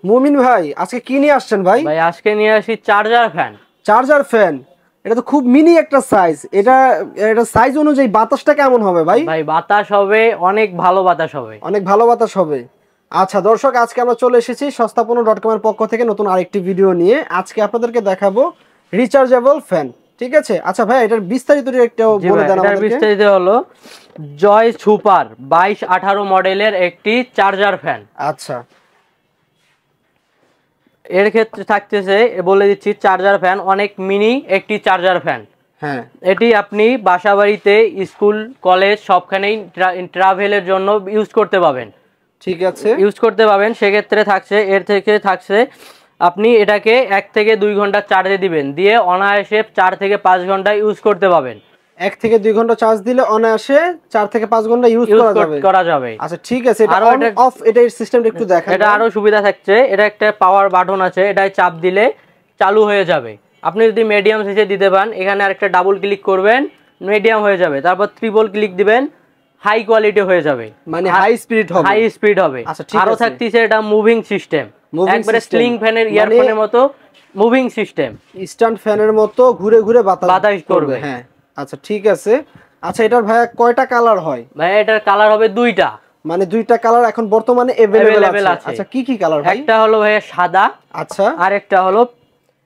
মুমিন ভাই আজকে কি নিয়ে আসছেন ভাই? ভাই আজকে নিয়ে আসি চার্জার ফ্যান। চার্জার ফ্যান, এটা তো খুব মিনি একটা সাইজ। এটা সাইজ অনুযায়ী বাতাসটা কেমন হবে ভাই? ভাই বাতাস হবে, অনেক ভালো বাতাস হবে। অনেক ভালো বাতাস হবে। আচ্ছা দর্শক, আজকে আমরা চলে এসেছি সস্তাপন্ন.com এর পক্ষ থেকে নতুন আরেকটি ভিডিও নিয়ে। আজকে আপনাদেরকে দেখাবো রিচার্জেবল ফ্যান। ঠিক আছে, আচ্ছা ভাই এটার বিস্তারিত একটু বলে দেন আমাদেরকে। বিস্তারিত হলো জয় সুপার 2218 মডেলের একটি চার্জার ফ্যান। আচ্ছা, এর ক্ষেত্রে থাকতেছে, বলে দিচ্ছি, চার্জার ফ্যান অনেক মিনি একটি চার্জার ফ্যান। হ্যাঁ, এটি আপনি বাসাবাড়িতে, স্কুল, কলেজ সবখানেই ট্রাভেলের জন্য ইউজ করতে পাবেন। ঠিক আছে, ইউজ করতে পাবেন। সেক্ষেত্রে থাকছে, এর থেকে থাকছে আপনি এটাকে 1 থেকে 2 ঘন্টা চার্জে দিবেন, দিয়ে অনায়াসে 4 থেকে 5 ঘন্টা ইউজ করতে পাবেন। 1 থেকে 2 ঘন্টা চার্জ দিলে অনায়াসে 4 থেকে 5 ঘন্টা ইউজ করা যাবে। আচ্ছা ঠিক আছে, এটা অন অফ এটার সিস্টেমটা একটু দেখান। এটা আরো সুবিধা থাকছে, এটা একটা পাওয়ার বাটন আছে, এটায় চাপ দিলে চালু হয়ে যাবে। আপনি যদি মিডিয়াম সাইজে দিতে পান, এখানে আরেকটা ডাবল ক্লিক করবেন, মিডিয়াম হয়ে যাবে। তারপর ট্রিপল ক্লিক দিবেন, হাই কোয়ালিটি হয়ে যাবে, মানে হাই স্পিড হবে। হাই স্পিড হবে। আচ্ছা ঠিক আছে। আরো থাকতেছে এটা মুভিং সিস্টেম, একবারে স্লিং ফ্যানের ইয়ারফোনের মতো মুভিং সিস্টেম, স্ট্যান্ড ফ্যানের মতো ঘুরে ঘুরে বাতাস করবে। হ্যাঁ, আচ্ছা ঠিক আছে। আচ্ছা এটার ভাইয়া কয়টা কালার হয়? ভাই এটার কালার হবে 2টা, মানে 2টা কালার এখন বর্তমানে अवेलेबल আছে। আচ্ছা কি কি কালার ভাই? একটা হলো ভাই সাদা, আচ্ছা, আর একটা হলো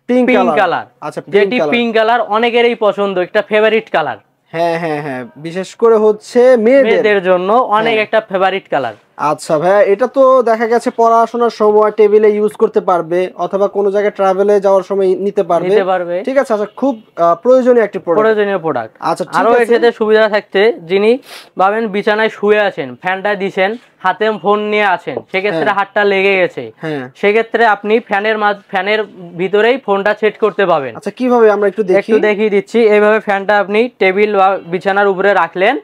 পিঙ্ক কালার। আচ্ছা, যেটি পিঙ্ক কালার অনেকেরই পছন্দ, একটা ফেভারিট কালার। হ্যাঁ হ্যাঁ হ্যাঁ, বিশেষ করে হচ্ছে মেয়েদের জন্য অনেক একটা ফেভারিট কালার। আচ্ছা ভাইয়া, এটা তো দেখা গেছে পড়াশোনার সময় টেবিলে ইউজ করতে পারবে, অথবা কোনো জায়গায় ট্রাভেলে যাওয়ার সময় নিতে পারবে। ঠিক আছে, আচ্ছা খুব প্রয়োজনীয় একটি প্রোডাক্ট। আচ্ছা আরো এর সাথে সুবিধা থাকতে, যিনি ভাবেন বিছানায় শুয়ে আছেন, ফ্যানটা দিছেন, হাতে ফোন নিয়ে আছেন, সেক্ষেত্রে হাতটা লেগে গেছে, সেক্ষেত্রে আপনি ফ্যানের ভিতরেই ফোনটা সেট করতে পাবেন। আচ্ছা কিভাবে আমরা একটু দেখিয়ে দিচ্ছি। এইভাবে ফ্যানটা আপনি টেবিল বা বিছানার উপরে রাখলেন,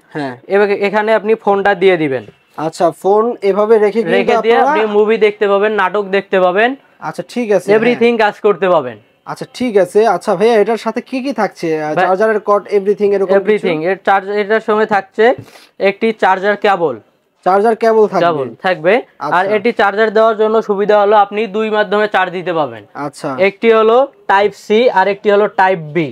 এখানে আপনি ফোনটা দিয়ে দিবেন। আচ্ছা, ফোন এভাবে রেখে দিয়ে আপনি মুভি দেখতে পাবেন, নাটক দেখতে পাবেন। আচ্ছা ঠিক আছে, এভরিথিং কাজ করতে পাবেন। আচ্ছা ঠিক আছে। আচ্ছা ভাইয়া, এটার সাথে কি কি থাকছে? চার্জারের কর্ড, এভরিথিং এরকম এভরিথিং। এটার সঙ্গে থাকছে একটি চার্জার কেবল থাকবে। আর এটি চার্জার দেওয়ার জন্য সুবিধা হলো আপনি 2 মাধ্যমে চার্জ দিতে পাবেন। আচ্ছা, একটি হলো টাইপ সি আর একটি হলো টাইপ বি।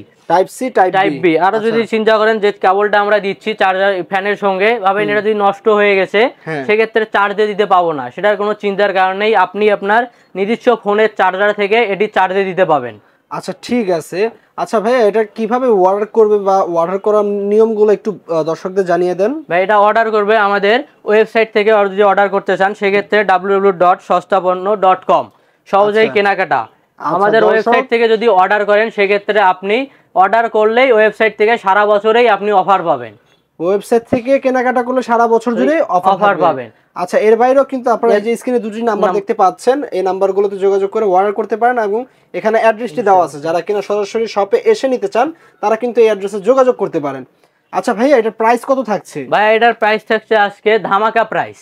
Type B. আরো যদি চিন্তা করেন যে কেবলটা আমরা দিচ্ছি চার্জার ফ্যানের সঙ্গে, ভাবেন এটা যদি নষ্ট হয়ে গেছে, সেক্ষেত্রে চার্জে দিতে পাবো না, সেটার কোনো চিন্তার কারণ নেই। আপনি আপনার নিজস্ব ফোনের চার্জার থেকে এটি চার্জে দিতে পাবেন। আচ্ছা ঠিক আছে। আচ্ছা ভাইয়া, এটা কিভাবে অর্ডার করবে বা অর্ডার করার নিয়মগুলো একটু দর্শকদের জানিয়ে দেন। ভাই এটা অর্ডার করবে আমাদের ওয়েবসাইট থেকে। যদি অর্ডার করতে চান, সেক্ষেত্রে www.সস্তাপন্ন.com, সহজেই কেনাকাটা। আমাদের ওয়েবসাইট থেকে যদি অর্ডার করেন, সেক্ষেত্রে আপনি অর্ডার করলেই ওয়েবসাইট থেকে সারা বছরেই আপনি অফার পাবেন। ওয়েবসাইট থেকে কেনাকাটা করলে সারা বছর জুড়ে অফার পাবেন। আচ্ছা, এর বাইরেও কিন্তু আপনারা এই যে স্ক্রিনে 2টি নাম্বার দেখতে পাচ্ছেন, এই নাম্বারগুলোতে যোগাযোগ করে অর্ডার করতে পারেন, এবং এখানে অ্যাড্রেসটি দেওয়া আছে। যারা কিনা সরাসরি শপে এসে নিতে চান, তারা কিন্তু এই অ্যাড্রেসে যোগাযোগ করতে পারেন। আচ্ছা ভাইয়া, এটার প্রাইস কত থাকছে? ভাই এটার প্রাইস থাকছে আজকে ধামাকা প্রাইস।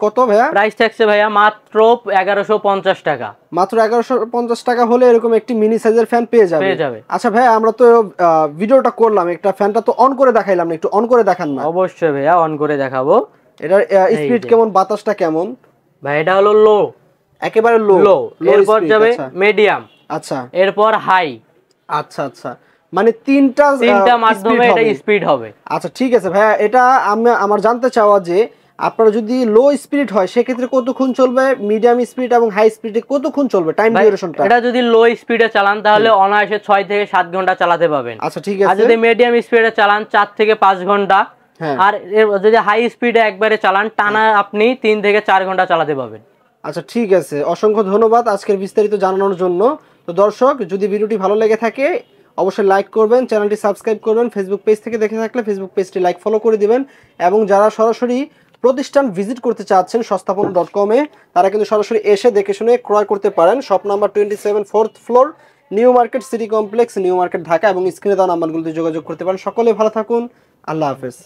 কত ভাইয়া? প্রাইস থাকছে ভাইয়া মাত্র 1150 টাকা। মাত্র 1150 টাকা হলে এরকম একটি মিনি সাইজের ফ্যান পেয়ে যাবে। আচ্ছা ভাইয়া, আমরা তো ভিডিওটা করলাম, একটা ফ্যানটা তো অন করে দেখাইলাম না, একটু অন করে দেখান না। অবশ্যই ভাইয়া, অন করে দেখাবো। এটার স্পিড কেমন, বাতাসটা কেমন? ভাই এটা হলো লো, একেবারে লো। এরপর যাবে মিডিয়াম, আচ্ছা, এরপর হাই। আচ্ছা আচ্ছা, মানে তিনটা মাধ্যমে এটা স্পিড হবে। আচ্ছা ঠিক আছে ভাইয়া, এটা আমার জানতে চাওয়া যে আপনারা যদি লো স্পিড হয়, সেক্ষেত্রে কতক্ষণ চলবে, মিডিয়াম স্পিড এবং হাই স্পিডে কতক্ষণ চলবে, টাইম ডিউরেশনটা? এটা যদি লো স্পিডে চালান, তাহলে অনায়াসে 6 থেকে 7 ঘন্টা চালাতে পারবেন। আচ্ছা ঠিক আছে। আর যদি মিডিয়াম স্পিডে চালান, 4 থেকে 5 ঘন্টা। আর যদি হাই স্পিডে একবারে চালান, টানা আপনি 3 থেকে 4 ঘন্টা চালাতে পারবেন। আচ্ছা ঠিক আছে, অসংখ্য ধন্যবাদ আজকের বিস্তারিত জানানোর জন্য। তো দর্শক, যদি ভিডিওটি ভালো লেগে থাকে অবশ্যই লাইক করবেন, চ্যানেলটি সাবস্ক্রাইব করবেন। ফেসবুক পেজ থেকে দেখে থাকলে ফেসবুক পেজটি লাইক ফলো করে দিবেন, এবং যারা সরাসরি প্রতিষ্ঠান ভিজিট করতে চাচ্ছেন সস্তাপন্ন.com এ, তারা কিন্তু সরাসরি এসে দেখে শুনে ক্রয় করতে পারেন। Shop number 27, 4th floor, new market city complex, new market, Dhaka, এবং স্ক্রিনে দেওয়া নাম্বারগুলোতে যোগাযোগ করতে পারেন। সকলে ভালো থাকুন, আল্লাহ হাফেজ।